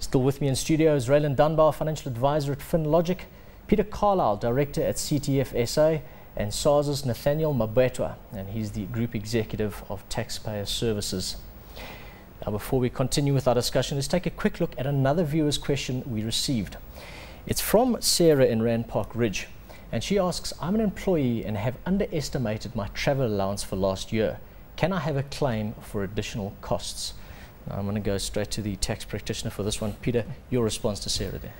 Still with me in studio is Rayland Dunbar, Financial Advisor at Finlogic, Peter Carlisle, Director at CTF SA, and SARS's Nathaniel Mabetwa, and he's the Group Executive of Taxpayer Services. Now, before we continue with our discussion, let's take a quick look at another viewer's question we received. It's from Sarah in Rand Park Ridge, and she asks, I'm an employee and have underestimated my travel allowance for last year. Can I have a claim for additional costs? Now, I'm going to go straight to the tax practitioner for this one. Peter, your response to Sarah there.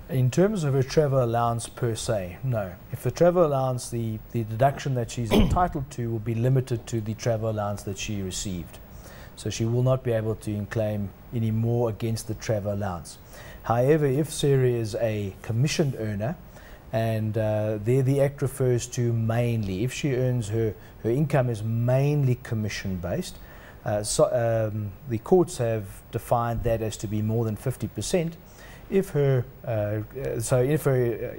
In terms of a travel allowance per se, no. If the travel allowance, the deduction that she's entitled to will be limited to the travel allowance that she received. So she will not be able to claim any more against the travel allowance. However, if Sarah is a commissioned earner, and there the Act refers to mainly, if she earns her income is mainly commission based, the courts have defined that as to be more than 50%. If her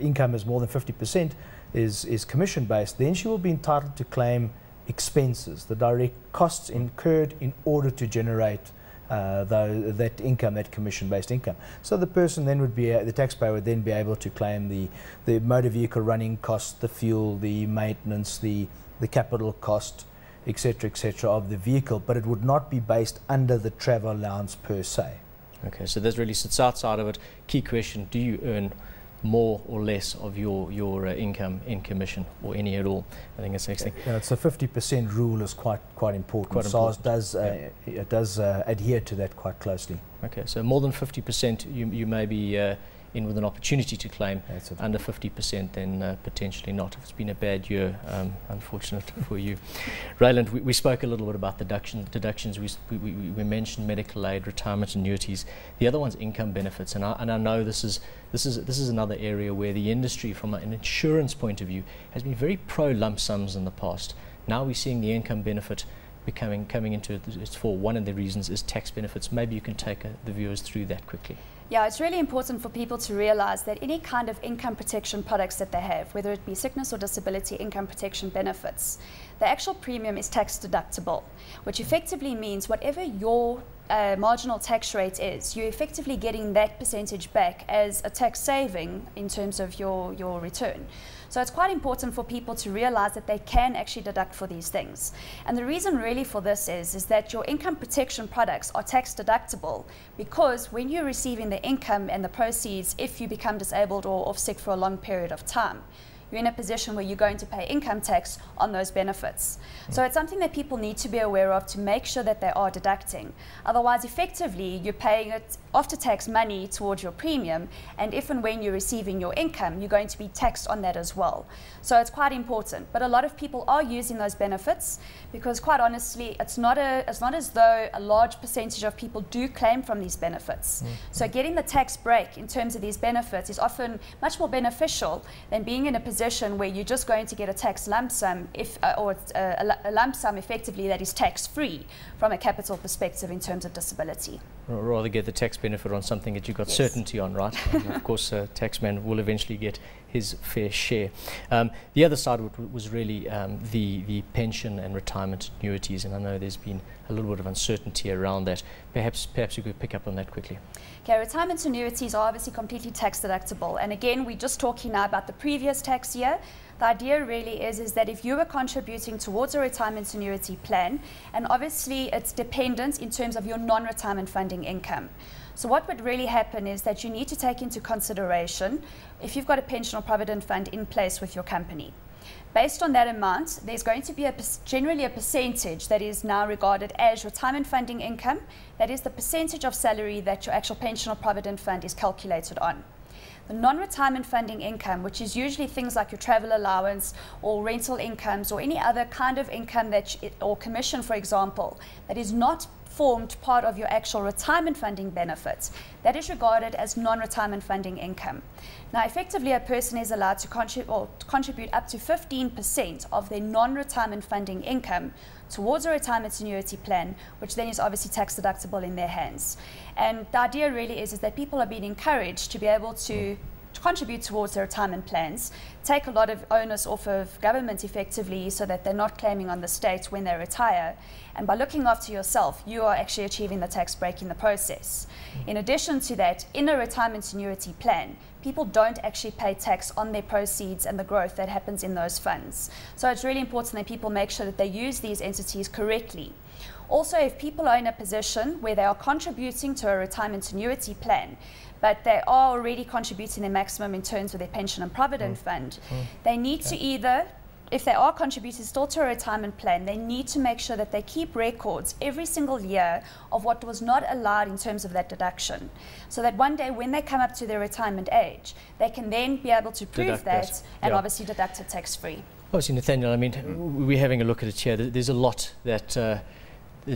income is more than 50% is commission based, then she will be entitled to claim expenses, the direct costs incurred in order to generate that income, that commission-based income. So the person then would be, the taxpayer would then be able to claim the motor vehicle running costs, the fuel, the maintenance, the capital cost, etc., of the vehicle, but it would not be based under the travel allowance per se. Okay, so this really sits outside of it. Key question, do you earn more or less of your income in commission, or any at all? I think that's the next thing. It's a 50% rule is quite important. SARS does adhere to that quite closely. Okay, so more than 50%, you may be in with an opportunity to claim. Under 50%, then potentially not. If it's been a bad year, unfortunate for you. Rayland, we spoke a little bit about deductions. We mentioned medical aid, retirement annuities. The other one's income benefits, and I know this is another area where the industry, from an insurance point of view, has been very pro lump sums in the past. Now we're seeing the income benefit coming into its fore. One of the reasons is tax benefits. Maybe you can take the viewers through that quickly. Yeah, it's really important for people to realize that any kind of income protection products that they have, whether it be sickness or disability income protection benefits, the actual premium is tax deductible, which effectively means whatever your marginal tax rate is, you're effectively getting that percentage back as a tax saving in terms of your return. So it's quite important for people to realize that they can actually deduct for these things. And the reason really for this is that your income protection products are tax deductible, because when you're receiving the income and the proceeds, if you become disabled or off sick for a long period of time, you're in a position where you're going to pay income tax on those benefits. So it's something that people need to be aware of to make sure that they are deducting. Otherwise, effectively, you're paying it after-tax money towards your premium, and if and when you're receiving your income, you're going to be taxed on that as well. So it's quite important. But a lot of people are using those benefits because, quite honestly, it's not as though a large percentage of people do claim from these benefits. So getting the tax break in terms of these benefits is often much more beneficial than being in a position where you're just going to get a tax lump sum, or a lump sum effectively that is tax-free from a capital perspective in terms of disability. Rather get the tax benefit on something that you've got certainty on, right? And of course, a taxman will eventually get his fair share. The other side of it was really the pension and retirement annuities, and I know there's been a little bit of uncertainty around that. Perhaps you could pick up on that quickly. Okay, retirement annuities are obviously completely tax deductible, and again, we're just talking now about the previous tax year. The idea really is that if you were contributing towards a retirement annuity plan, and obviously it's dependent in terms of your non-retirement funding income. So what would really happen is that you need to take into consideration if you've got a pension or provident fund in place with your company. Based on that amount, there's going to be generally a percentage that is now regarded as retirement funding income. That is the percentage of salary that your actual pension or provident fund is calculated on. The non-retirement funding income, which is usually things like your travel allowance or rental incomes or any other kind of income or commission, for example, that is not formed part of your actual retirement funding benefits, that is regarded as non-retirement funding income. Now, effectively, a person is allowed to contribute up to 15% of their non-retirement funding income towards a retirement annuity plan, which then is obviously tax deductible in their hands. And the idea really is that people are being encouraged to be able to contribute towards their retirement plans, take a lot of onus off of government effectively so that they're not claiming on the state when they retire. And by looking after yourself, you are actually achieving the tax break in the process. In addition to that, in a retirement annuity plan, people don't actually pay tax on their proceeds and the growth that happens in those funds. So it's really important that people make sure that they use these entities correctly. Also, if people are in a position where they are contributing to a retirement annuity plan, but they are already contributing their maximum in terms of their pension and provident fund, they need to either, if they are contributing still to a retirement plan, they need to make sure that they keep records every single year of what was not allowed in terms of that deduction. So that one day when they come up to their retirement age, they can then be able to prove that and obviously deduct it tax-free. Obviously, Nathaniel, I mean, we're having a look at it here. There's a lot that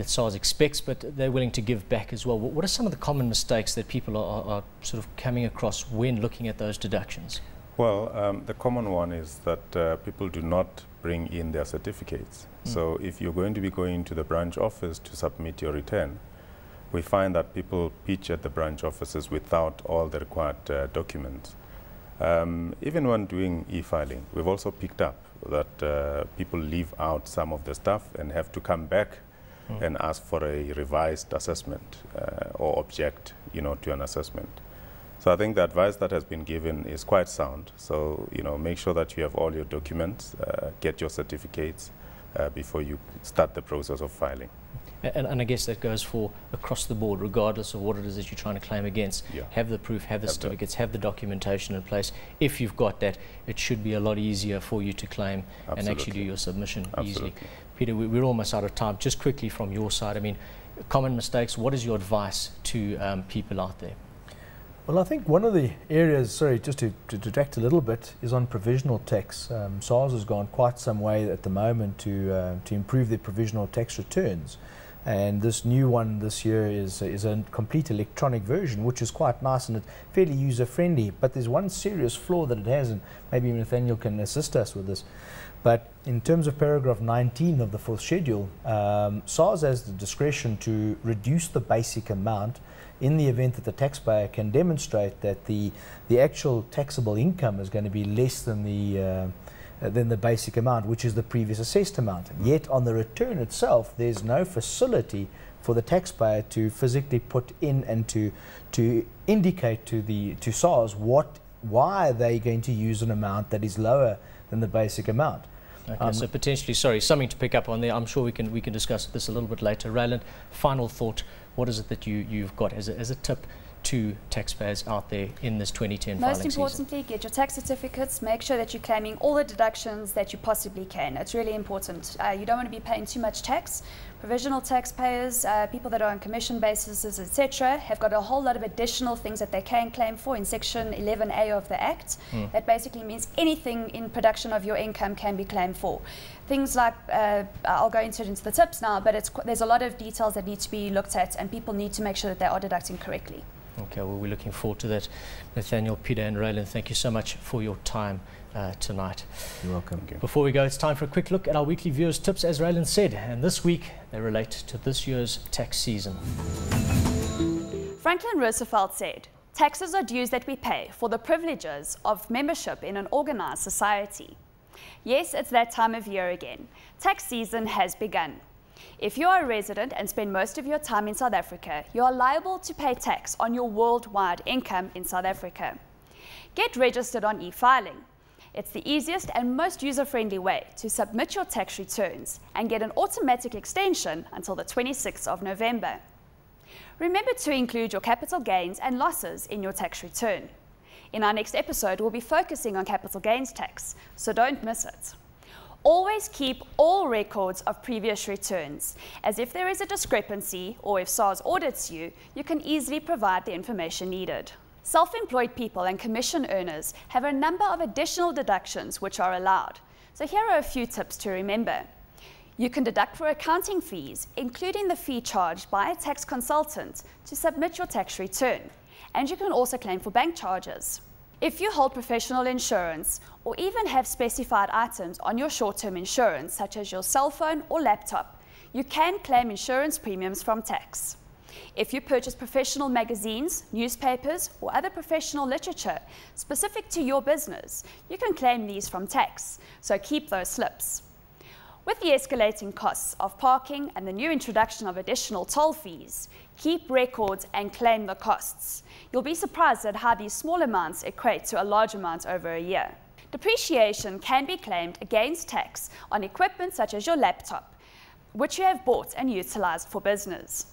SARS expects, but they're willing to give back as well. What are some of the common mistakes that people are sort of coming across when looking at those deductions? Well, the common one is that people do not bring in their certificates. So if you're going to be going to the branch office to submit your return, we find that people pitch at the branch offices without all the required documents. Even when doing e-filing, we've also picked up that people leave out some of the stuff and have to come back and ask for a revised assessment or object, to an assessment. So I think the advice that has been given is quite sound. So, make sure that you have all your documents, get your certificates before you start the process of filing. And I guess that goes for across the board, regardless of what it is that you're trying to claim against. Have the proof, have the certificates, have the documentation in place. If you've got that, it should be a lot easier for you to claim and actually do your submission easily. Peter, we're almost out of time. Just quickly from your side, I mean, common mistakes, what is your advice to people out there? Well, I think one of the areas, sorry, just to detract a little bit, is on provisional tax. SARS has gone quite some way at the moment to improve their provisional tax returns. And this new one this year is a complete electronic version, which is quite nice and it's fairly user-friendly. But there's one serious flaw that it has, and maybe Nathaniel can assist us with this. But in terms of paragraph 19 of the fourth schedule, SARS has the discretion to reduce the basic amount in the event that the taxpayer can demonstrate that the actual taxable income is going to be less than the basic amount, which is the previous assessed amount. Yet on the return itself, there's no facility for the taxpayer to physically put in and to indicate to SARS why they're going to use an amount that is lower than the basic amount. Okay, so potentially, sorry, something to pick up on there. I'm sure we can discuss this a little bit later. Rayland, final thought. What is it that you've got as a tip to taxpayers out there in this 2010 filing season? Most importantly, get your tax certificates. Make sure that you're claiming all the deductions that you possibly can. It's really important. You don't want to be paying too much tax. Provisional taxpayers, people that are on commission basis, etc., have got a whole lot of additional things that they can claim for in Section 11A of the Act. That basically means anything in production of your income can be claimed for. Things like, I'll go into the tips now, but there's a lot of details that need to be looked at, and people need to make sure that they are deducting correctly. Okay, well, we're looking forward to that. Nathaniel, Peter and Rayland, thank you so much for your time tonight. You're welcome. Before we go, it's time for a quick look at our weekly viewers' tips, as Rayland said, and this week they relate to this year's tax season. Franklin Roosevelt said, "Taxes are dues that we pay for the privileges of membership in an organized society." Yes, it's that time of year again. Tax season has begun. If you are a resident and spend most of your time in South Africa, you are liable to pay tax on your worldwide income in South Africa. Get registered on e-filing. It's the easiest and most user-friendly way to submit your tax returns and get an automatic extension until the 26th of November. Remember to include your capital gains and losses in your tax return. In our next episode, we'll be focusing on capital gains tax, so don't miss it. Always keep all records of previous returns, as if there is a discrepancy or if SARS audits you, you can easily provide the information needed. Self-employed people and commission earners have a number of additional deductions which are allowed. So here are a few tips to remember. You can deduct for accounting fees, including the fee charged by a tax consultant to submit your tax return, and you can also claim for bank charges. If you hold professional insurance or even have specified items on your short-term insurance, such as your cell phone or laptop, you can claim insurance premiums from tax. If you purchase professional magazines, newspapers, or other professional literature specific to your business, you can claim these from tax, so keep those slips. With the escalating costs of parking and the new introduction of additional toll fees, keep records and claim the costs. You'll be surprised at how these small amounts equate to a large amount over a year. Depreciation can be claimed against tax on equipment such as your laptop, which you have bought and utilized for business.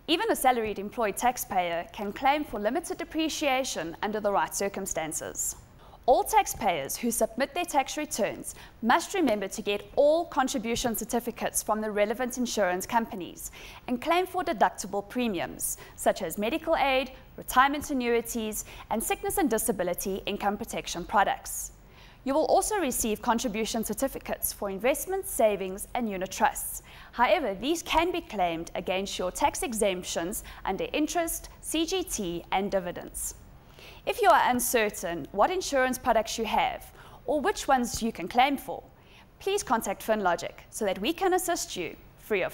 Even a salaried employed taxpayer can claim for limited depreciation under the right circumstances. All taxpayers who submit their tax returns must remember to get all contribution certificates from the relevant insurance companies and claim for deductible premiums, such as medical aid, retirement annuities, and sickness and disability income protection products. You will also receive contribution certificates for investments, savings, and unit trusts. However, these can be claimed against your tax exemptions under interest, CGT, and dividends. If you are uncertain what insurance products you have or which ones you can claim for, please contact Finlogic so that we can assist you free of